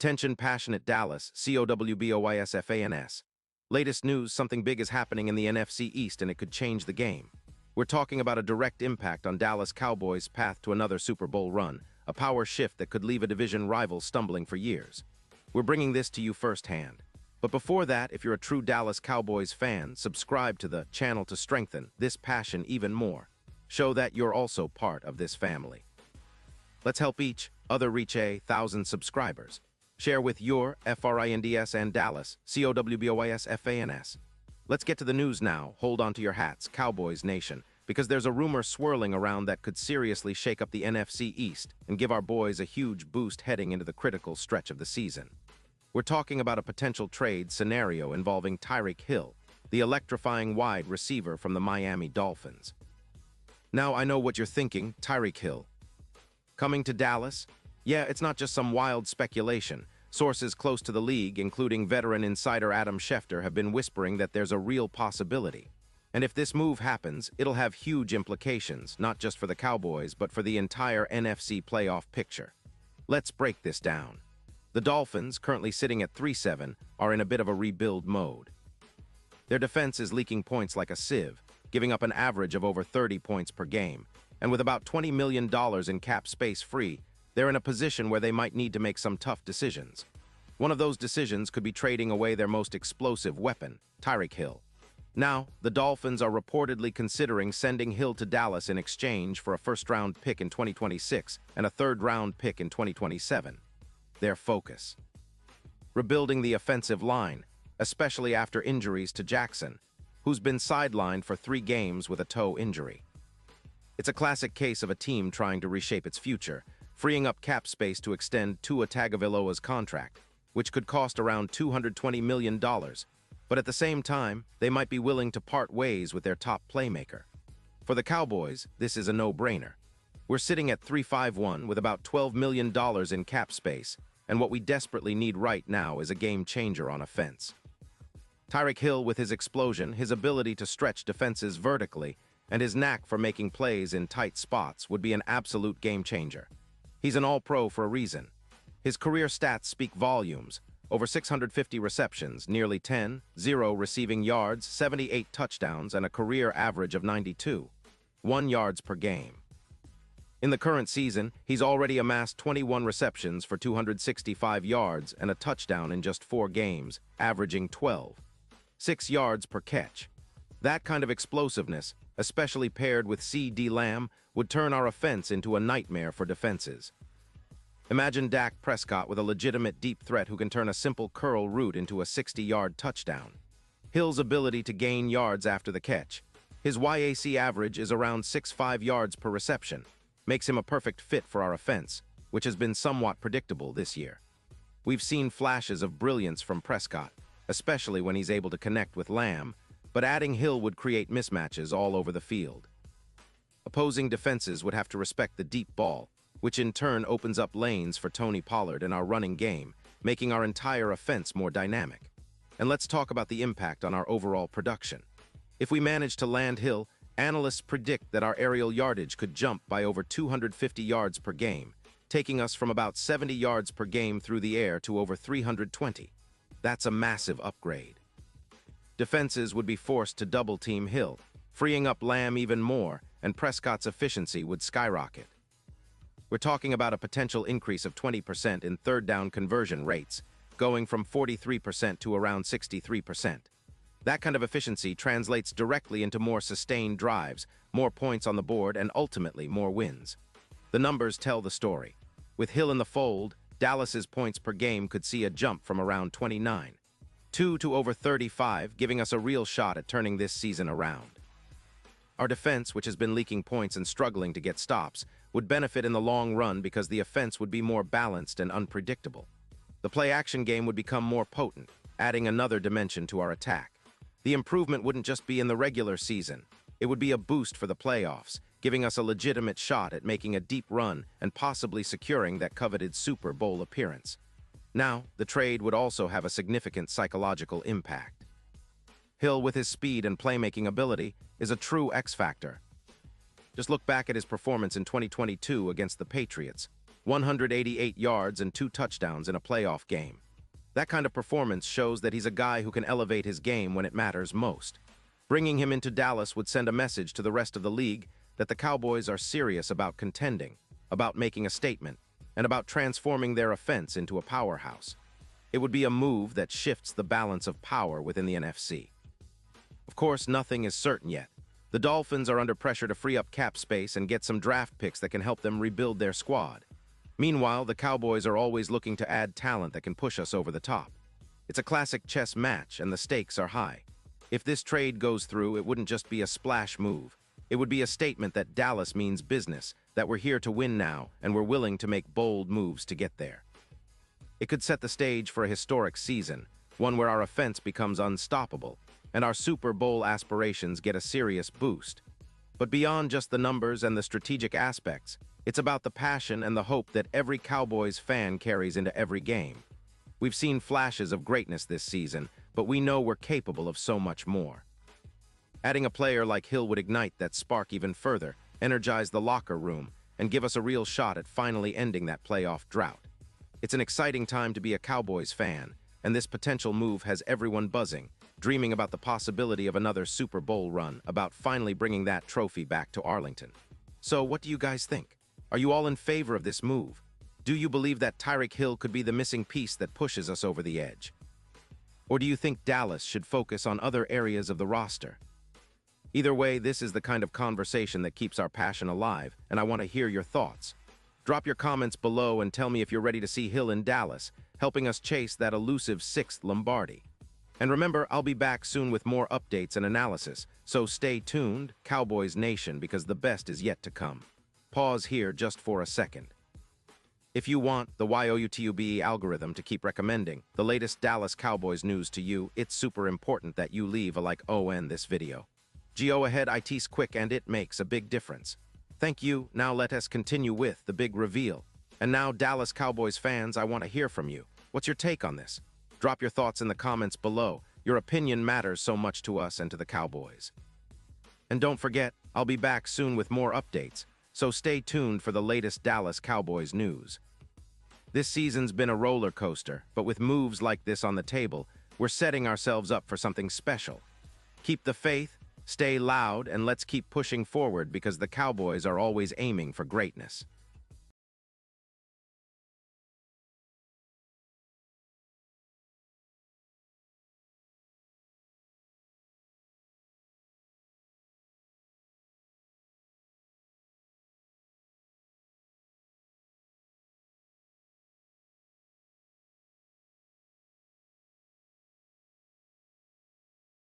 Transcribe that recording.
Attention passionate Dallas, COWBOYSFANS. Latest news, something big is happening in the NFC East and it could change the game. We're talking about a direct impact on Dallas Cowboys' path to another Super Bowl run, a power shift that could leave a division rival stumbling for years. We're bringing this to you firsthand. But before that, if you're a true Dallas Cowboys fan, subscribe to the channel to strengthen this passion even more. Show that you're also part of this family. Let's help each other reach 1,000 subscribers. Share with your FRINDS and Dallas, COWBOYSFANS. Let's get to the news now. Hold on to your hats, Cowboys Nation, because there's a rumor swirling around that could seriously shake up the NFC East and give our boys a huge boost heading into the critical stretch of the season. We're talking about a potential trade scenario involving Tyreek Hill, the electrifying wide receiver from the Miami Dolphins. Now, I know what you're thinking, Tyreek Hill. Coming to Dallas? Yeah, it's not just some wild speculation. Sources close to the league, including veteran insider Adam Schefter, have been whispering that there's a real possibility. And if this move happens, it'll have huge implications, not just for the Cowboys, but for the entire NFC playoff picture. Let's break this down. The Dolphins, currently sitting at 3-7, are in a bit of a rebuild mode. Their defense is leaking points like a sieve, giving up an average of over 30 points per game. And with about $20 million in cap space free, they're in a position where they might need to make some tough decisions. One of those decisions could be trading away their most explosive weapon, Tyreek Hill. Now, the Dolphins are reportedly considering sending Hill to Dallas in exchange for a first-round pick in 2026 and a third-round pick in 2027. Their focus: rebuilding the offensive line, especially after injuries to Jackson, who's been sidelined for 3 games with a toe injury. It's a classic case of a team trying to reshape its future, freeing up cap space to extend Tua Tagovailoa's contract, which could cost around $220 million. But at the same time, they might be willing to part ways with their top playmaker. For the Cowboys, this is a no-brainer. We're sitting at 3-5-1 with about $12 million in cap space, and what we desperately need right now is a game-changer on offense. Tyreek Hill, with his explosion, his ability to stretch defenses vertically, and his knack for making plays in tight spots would be an absolute game-changer. He's an all-pro for a reason. His career stats speak volumes: over 650 receptions, nearly 0 receiving yards, 78 touchdowns, and a career average of 92.1 yards per game. In the current season, he's already amassed 21 receptions for 265 yards and a touchdown in just 4 games, averaging 12.6 yards per catch. That kind of explosiveness, especially paired with CeeDee Lamb, would turn our offense into a nightmare for defenses. Imagine Dak Prescott with a legitimate deep threat who can turn a simple curl route into a 60-yard touchdown. Hill's ability to gain yards after the catch. His YAC average is around 6.5 yards per reception. Makes him a perfect fit for our offense, which has been somewhat predictable this year. We've seen flashes of brilliance from Prescott, especially when he's able to connect with Lamb, but adding Hill would create mismatches all over the field. Opposing defenses would have to respect the deep ball, which in turn opens up lanes for Tony Pollard in our running game, making our entire offense more dynamic. And let's talk about the impact on our overall production. If we manage to land Hill, analysts predict that our aerial yardage could jump by over 250 yards per game, taking us from about 70 yards per game through the air to over 320. That's a massive upgrade. Defenses would be forced to double-team Hill, freeing up Lamb even more, and Prescott's efficiency would skyrocket. We're talking about a potential increase of 20% in third-down conversion rates, going from 43% to around 63%. That kind of efficiency translates directly into more sustained drives, more points on the board, and ultimately more wins. The numbers tell the story. With Hill in the fold, Dallas's points per game could see a jump from around 29.2 to over 35, giving us a real shot at turning this season around. Our defense, which has been leaking points and struggling to get stops, would benefit in the long run because the offense would be more balanced and unpredictable. The play-action game would become more potent, adding another dimension to our attack. The improvement wouldn't just be in the regular season. It would be a boost for the playoffs, giving us a legitimate shot at making a deep run and possibly securing that coveted Super Bowl appearance. Now, the trade would also have a significant psychological impact. Hill, with his speed and playmaking ability, is a true X-factor. Just look back at his performance in 2022 against the Patriots. 188 yards and 2 touchdowns in a playoff game. That kind of performance shows that he's a guy who can elevate his game when it matters most. Bringing him into Dallas would send a message to the rest of the league that the Cowboys are serious about contending, about making a statement, and about transforming their offense into a powerhouse. It would be a move that shifts the balance of power within the NFC. Of course, nothing is certain yet. The Dolphins are under pressure to free up cap space and get some draft picks that can help them rebuild their squad. Meanwhile, the Cowboys are always looking to add talent that can push us over the top. It's a classic chess match, and the stakes are high. If this trade goes through, it wouldn't just be a splash move. It would be a statement that Dallas means business, that we're here to win now, and we're willing to make bold moves to get there. It could set the stage for a historic season, one where our offense becomes unstoppable, and our Super Bowl aspirations get a serious boost. But beyond just the numbers and the strategic aspects, it's about the passion and the hope that every Cowboys fan carries into every game. We've seen flashes of greatness this season, but we know we're capable of so much more. Adding a player like Hill would ignite that spark even further, energize the locker room, and give us a real shot at finally ending that playoff drought. It's an exciting time to be a Cowboys fan, and this potential move has everyone buzzing, dreaming about the possibility of another Super Bowl run, about finally bringing that trophy back to Arlington. So, what do you guys think? Are you all in favor of this move? Do you believe that Tyreek Hill could be the missing piece that pushes us over the edge? Or do you think Dallas should focus on other areas of the roster? Either way, this is the kind of conversation that keeps our passion alive, and I want to hear your thoughts. Drop your comments below and tell me if you're ready to see Hill in Dallas, helping us chase that elusive 6th Lombardi. And remember, I'll be back soon with more updates and analysis, so stay tuned, Cowboys Nation, because the best is yet to come. Pause here just for a second. If you want the YouTube algorithm to keep recommending the latest Dallas Cowboys news to you, it's super important that you leave a like on this video. Go ahead, it's quick and it makes a big difference. Thank you. Now let us continue with the big reveal. And now, Dallas Cowboys fans, I want to hear from you. What's your take on this? Drop your thoughts in the comments below. Your opinion matters so much to us and to the Cowboys. And don't forget, I'll be back soon with more updates, so stay tuned for the latest Dallas Cowboys news. This season's been a roller coaster, but with moves like this on the table, we're setting ourselves up for something special. Keep the faith, stay loud, and let's keep pushing forward because the Cowboys are always aiming for greatness.